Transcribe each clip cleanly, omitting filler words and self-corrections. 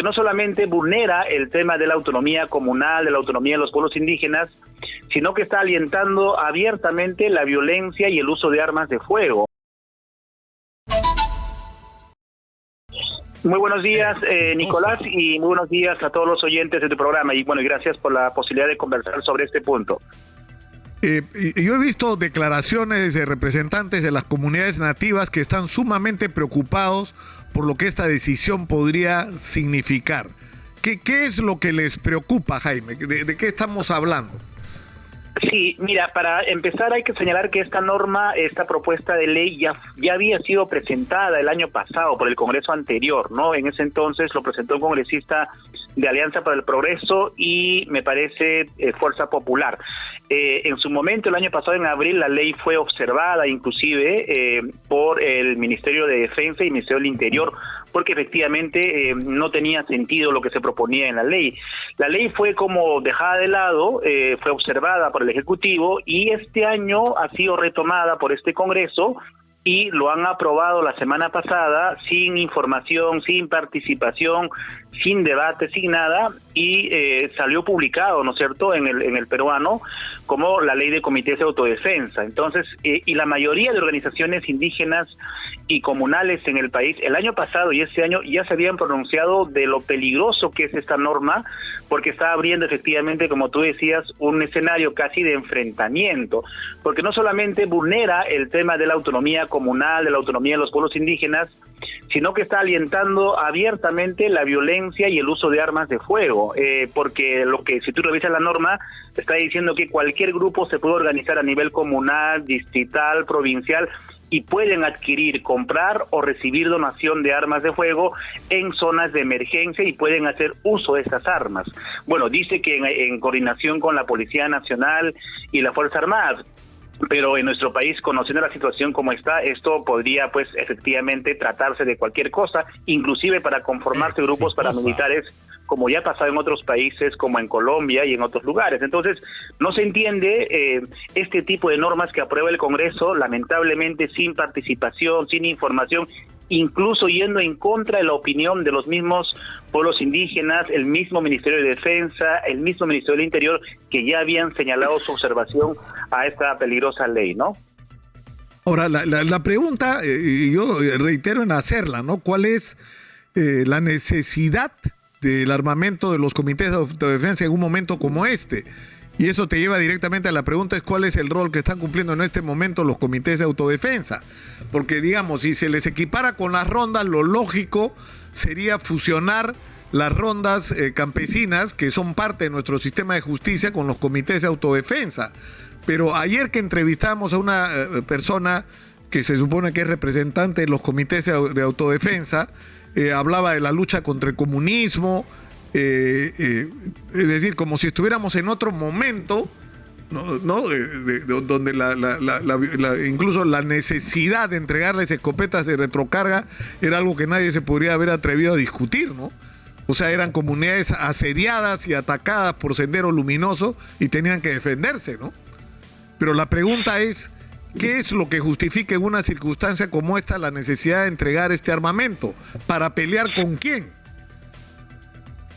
porque no solamente vulnera el tema de la autonomía comunal, de la autonomía de los pueblos indígenas, sino que está alientando abiertamente la violencia y el uso de armas de fuego. Muy buenos días, Nicolás, y muy buenos días a todos los oyentes de tu programa, y bueno, gracias por la posibilidad de conversar sobre este punto. Yo he visto declaraciones de representantes de las comunidades nativas que están sumamente preocupados por lo que esta decisión podría significar. ¿Qué es lo que les preocupa, Jaime? ¿De qué estamos hablando? Sí, mira, para empezar hay que señalar que esta norma, esta propuesta de ley ya había sido presentada el año pasado por el Congreso anterior, ¿no? En ese entonces lo presentó un congresista de Alianza para el Progreso y me parece Fuerza Popular. En su momento, el año pasado, en abril, la ley fue observada inclusive por el Ministerio de Defensa y el Ministerio del Interior, porque efectivamente no tenía sentido lo que se proponía en la ley. La ley fue como dejada de lado, fue observada por el Ejecutivo y este año ha sido retomada por este Congreso y lo han aprobado la semana pasada sin información, sin participación, sin debate, sin nada, y salió publicado, ¿no es cierto?, en el peruano como la ley de comités de autodefensa. Entonces, y la mayoría de organizaciones indígenas y comunales en el país, el año pasado y este año ya se habían pronunciado de lo peligroso que es esta norma, porque está abriendo efectivamente, como tú decías, un escenario casi de enfrentamiento, porque no solamente vulnera el tema de la autonomía comunal, de la autonomía de los pueblos indígenas, sino que está alientando abiertamente la violencia y el uso de armas de fuego, porque lo que, si tú revisas la norma, está diciendo que cualquier grupo se puede organizar a nivel comunal, distrital, provincial, y pueden adquirir, comprar o recibir donación de armas de fuego en zonas de emergencia y pueden hacer uso de esas armas. Bueno, dice que en coordinación con la Policía Nacional y la Fuerza Armada, pero en nuestro país, conociendo la situación como está, esto podría pues efectivamente tratarse de cualquier cosa, inclusive para conformarse grupos paramilitares, como ya ha pasado en otros países, como en Colombia y en otros lugares. Entonces, no se entiende este tipo de normas que aprueba el Congreso, lamentablemente sin participación, sin información, incluso yendo en contra de la opinión de los mismos pueblos indígenas, el mismo Ministerio de Defensa, el mismo Ministerio del Interior, que ya habían señalado su observación a esta peligrosa ley, ¿no? Ahora, la pregunta, yo reitero en hacerla, ¿no? ¿Cuál es la necesidad del armamento de los comités de autodefensa en un momento como este? Y eso te lleva directamente a la pregunta, es cuál es el rol que están cumpliendo en este momento los comités de autodefensa. Porque, digamos, si se les equipara con las rondas, lo lógico sería fusionar las rondas campesinas, que son parte de nuestro sistema de justicia, con los comités de autodefensa. Pero ayer que entrevistamos a una persona que se supone que es representante de los comités de autodefensa, hablaba de la lucha contra el comunismo, es decir, como si estuviéramos en otro momento, ¿no? Donde incluso la necesidad de entregarles escopetas de retrocarga era algo que nadie se podría haber atrevido a discutir, ¿no? O sea, eran comunidades asediadas y atacadas por Sendero Luminoso y tenían que defenderse, ¿no? Pero la pregunta es, ¿qué es lo que justifica en una circunstancia como esta la necesidad de entregar este armamento? ¿Para pelear con quién?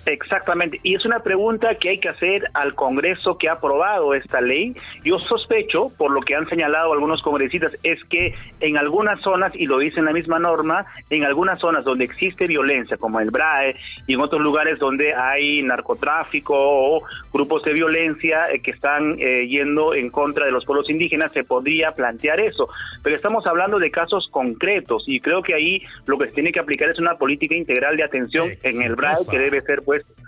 Exactamente, y es una pregunta que hay que hacer al Congreso que ha aprobado esta ley. Yo sospecho, por lo que han señalado algunos congresistas, es que en algunas zonas, y lo dice en la misma norma, en algunas zonas donde existe violencia, como el BRAE, y en otros lugares donde hay narcotráfico o grupos de violencia que están yendo en contra de los pueblos indígenas, se podría plantear eso. Pero estamos hablando de casos concretos, y creo que ahí lo que se tiene que aplicar es una política integral de atención en el BRAE, que debe ser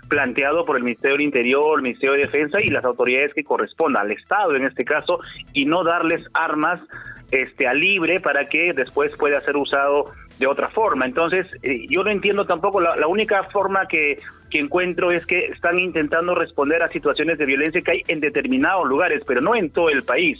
planteado por el Ministerio del Interior, el Ministerio de Defensa y las autoridades que correspondan, al Estado en este caso, y no darles armas a libre para que después pueda ser usado de otra forma. Entonces, yo no entiendo tampoco, la única forma que encuentro es que están intentando responder a situaciones de violencia que hay en determinados lugares, pero no en todo el país.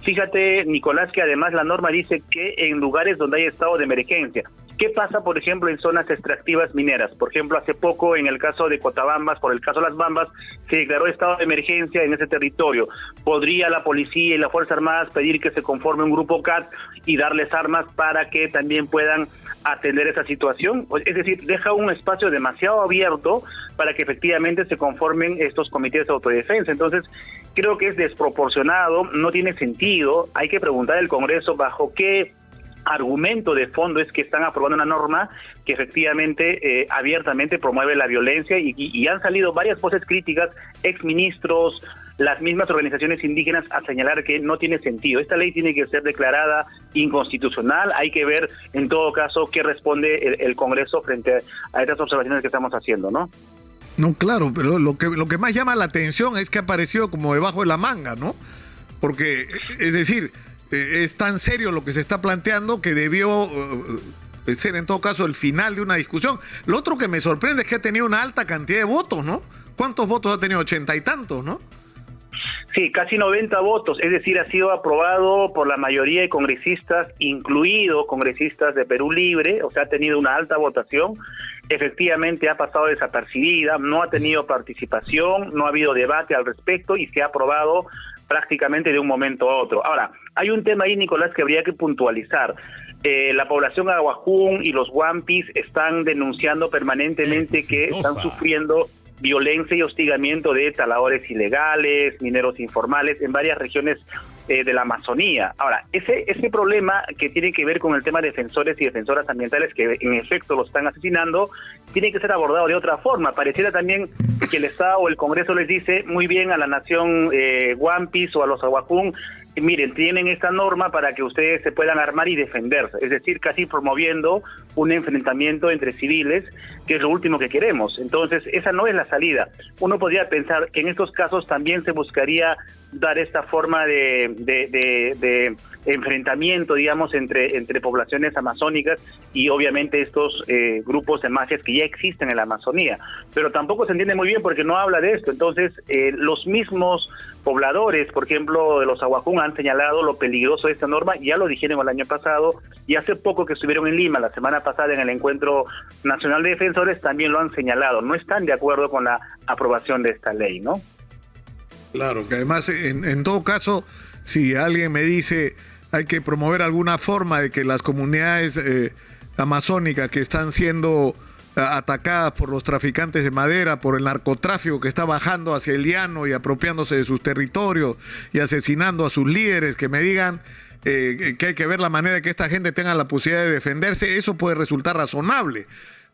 Fíjate, Nicolás, que además la norma dice que en lugares donde hay estado de emergencia. ¿Qué pasa, por ejemplo, en zonas extractivas mineras? Por ejemplo, hace poco, en el caso de Cotabambas, por el caso de Las Bambas, se declaró estado de emergencia en ese territorio. ¿Podría la policía y las Fuerzas Armadas pedir que se conforme un grupo CAT y darles armas para que también puedan atender esa situación, es decir, deja un espacio demasiado abierto para que efectivamente se conformen estos comités de autodefensa. Entonces, creo que es desproporcionado, no tiene sentido, hay que preguntar al Congreso bajo qué argumento de fondo es que están aprobando una norma que efectivamente abiertamente promueve la violencia y han salido varias voces críticas, exministros, las mismas organizaciones indígenas a señalar que no tiene sentido. Esta ley tiene que ser declarada inconstitucional. Hay que ver en todo caso qué responde el Congreso frente a estas observaciones que estamos haciendo, ¿no? No, claro, pero lo que más llama la atención es que ha aparecido como debajo de la manga, ¿no? Porque, es decir, es tan serio lo que se está planteando que debió ser en todo caso el final de una discusión. Lo otro que me sorprende es que ha tenido una alta cantidad de votos, ¿no? ¿Cuántos votos ha tenido? 80 y tantos, ¿no? Sí, casi 90 votos, es decir, ha sido aprobado por la mayoría de congresistas, incluido congresistas de Perú Libre, o sea, ha tenido una alta votación, efectivamente ha pasado desapercibida, no ha tenido participación, no ha habido debate al respecto y se ha aprobado prácticamente de un momento a otro. Ahora, hay un tema ahí, Nicolás, que habría que puntualizar. La población aguajún y los huampis están denunciando permanentemente que están sufriendo violencia y hostigamiento de taladores ilegales, mineros informales en varias regiones de la Amazonía. Ahora, ese problema que tiene que ver con el tema de defensores y defensoras ambientales que en efecto lo están asesinando, tiene que ser abordado de otra forma. Pareciera también que el Estado o el Congreso les dice muy bien a la nación Huampis o a los aguajún, miren, tienen esta norma para que ustedes se puedan armar y defenderse, es decir, casi promoviendo un enfrentamiento entre civiles, que es lo último que queremos. Entonces, esa no es la salida. Uno podría pensar que en estos casos también se buscaría dar esta forma de enfrentamiento, digamos, entre poblaciones amazónicas y obviamente estos grupos de mafias que ya existen en la Amazonía. Pero tampoco se entiende muy bien porque no habla de esto. Entonces, los mismos pobladores, por ejemplo, de los aguajún, han señalado lo peligroso de esta norma, ya lo dijeron el año pasado, y hace poco que estuvieron en Lima, la semana pasada en el Encuentro Nacional de Defensores, también lo han señalado. No están de acuerdo con la aprobación de esta ley, ¿no? Claro, que además, en todo caso, si alguien me dice hay que promover alguna forma de que las comunidades amazónicas que están siendo atacadas por los traficantes de madera, por el narcotráfico que está bajando hacia el llano y apropiándose de sus territorios y asesinando a sus líderes, que me digan que hay que ver la manera de que esta gente tenga la posibilidad de defenderse, eso puede resultar razonable.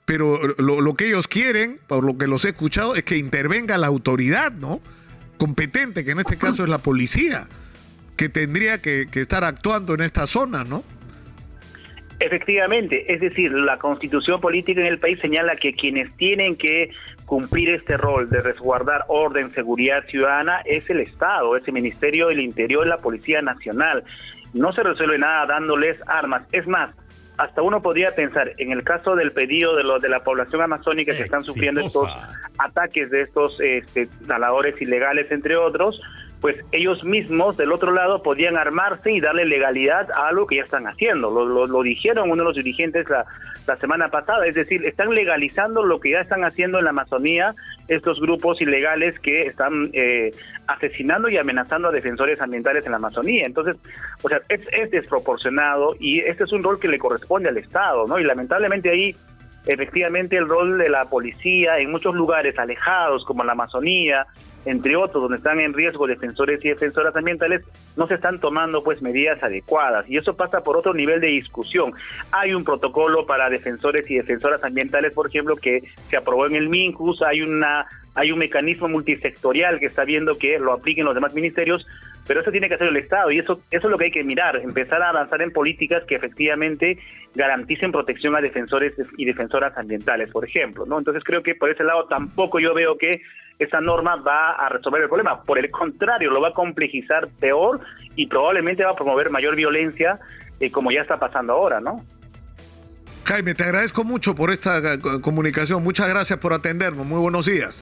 Pero lo que ellos quieren, por lo que los he escuchado, es que intervenga la autoridad, ¿no?, competente, que en este caso es la policía, que tendría que estar actuando en esta zona, ¿no? Efectivamente, es decir, la constitución política en el país señala que quienes tienen que cumplir este rol de resguardar orden, seguridad ciudadana es el Estado, es el Ministerio del Interior, la Policía Nacional. No se resuelve nada dándoles armas. Es más, hasta uno podría pensar, en el caso del pedido de la población amazónica que están sufriendo estos ataques de estos taladores ilegales, entre otros, pues ellos mismos del otro lado podían armarse y darle legalidad a algo que ya están haciendo. Lo dijeron uno de los dirigentes la semana pasada, es decir, están legalizando lo que ya están haciendo en la Amazonía estos grupos ilegales que están asesinando y amenazando a defensores ambientales en la Amazonía. Entonces, o sea, es desproporcionado y este es un rol que le corresponde al Estado, ¿no? Y lamentablemente ahí, efectivamente, el rol de la policía en muchos lugares alejados como la Amazonía, entre otros, donde están en riesgo defensores y defensoras ambientales, no se están tomando pues medidas adecuadas, y eso pasa por otro nivel de discusión. Hay un protocolo para defensores y defensoras ambientales, por ejemplo, que se aprobó en el MINCUS, hay un mecanismo multisectorial que está viendo que lo apliquen los demás ministerios, pero eso tiene que hacer el Estado, y eso es lo que hay que mirar, empezar a avanzar en políticas que efectivamente garanticen protección a defensores y defensoras ambientales, por ejemplo, ¿no? Entonces creo que por ese lado tampoco yo veo que esa norma va a resolver el problema. Por el contrario, lo va a complejizar peor y probablemente va a promover mayor violencia, como ya está pasando ahora, ¿no? Jaime, te agradezco mucho por esta comunicación. Muchas gracias por atendernos. Muy buenos días.